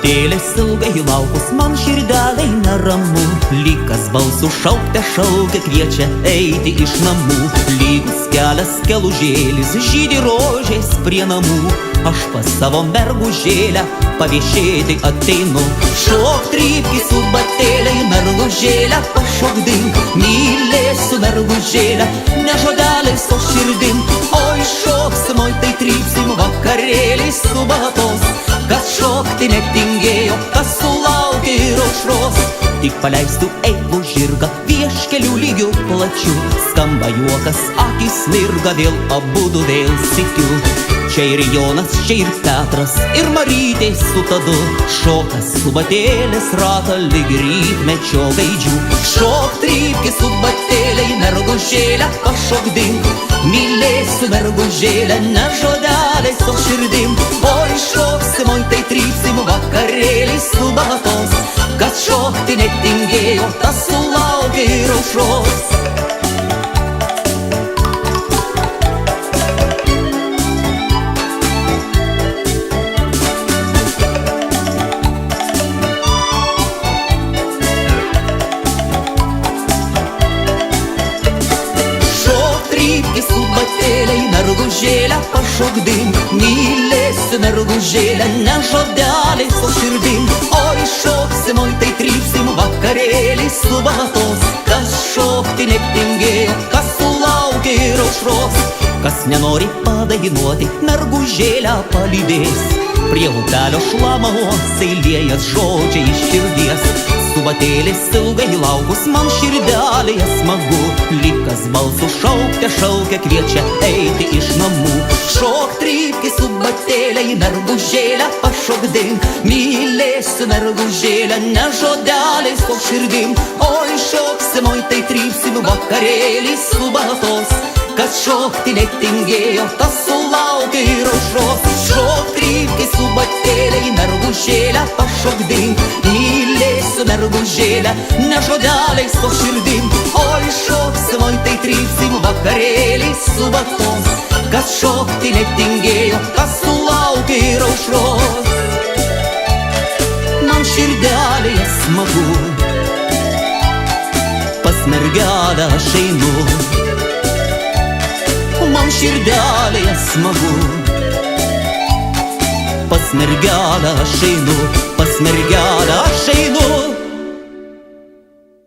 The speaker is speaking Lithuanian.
Subatėlės ilgai laukus man širdelei neramu. Lygas balsų šaukte šaukia, kviečia eiti iš namų. Lygus kelias kelužėlis, žydi rožės prie namų. Aš pas savo mergužėlę paviešėti ateinu. Šok trypki subatėlei, mergužėlę pašok dink. Mylėsiu mergužėlę, ne žodeliais, o širdim. Oi šoksim, oi tai trypsim, vakarėliai subatos. Kas šokti netingėjo, kas sulaukė ir aušros. Tik paleistų eiklų žirgą vieškelių lygių plačių. Skamba juokas, akys smirga, vėl abudu vėl sykiu. Čia ir Jonas, čia ir Petras, ir Marytė su Tadu. Šokas subatėlės ratą lyg rytmečio gaidžių. Šok trypki subatėlei, mergužėlę pašok dink. Mylėsiu mergužėlę, ne žodeliais, o širdim. Oi šoksim, oi tai trypsim, vakarėliai subatos. Kas šokti netingėjo, tas sulaukė ir aušros. Subatėlei, mergužėlę pašok dink. Mylėsiu mergužėlę, ne žodeliais, o širdim. Oi šoksim, oi tai trypsim, vakarėliai subatos. Kas šokti netingėjo, kas sulaukė ir aušros. Kas nenori padainuoti, mergužėlę palydės. Prie upelio šlamamos eilėjas žodžiai iš širdies. Subatėlės ilgai laukus man širdelėje smagu. Lygas balsų šaukte šaukia, kviečia eiti iš namų. Šok trypki subatėlei, mergužėlę pašok dink. Mylėsiu mergužėlę, ne žodeliais, o širdim. Oi šoksim, oi tai trypsim, vakarėliai subatos. Kas šokti netingėjo, tas sulaukė ir aušros. Šok trypki subatėlei, mergužėlę pašok dink. Mylėsiu mergužėlę, ne žodeliais, o širdim. Oi šoksim, oi tai trypsim, vakarėliai subatos. Kas šokti netingėjo, tas sulaukė ir aušros. Man širdelėje smagu, pas mergelę aš einu. Man širdelėje smagu, pas mergelę aš einu, pas mergelę aš einu.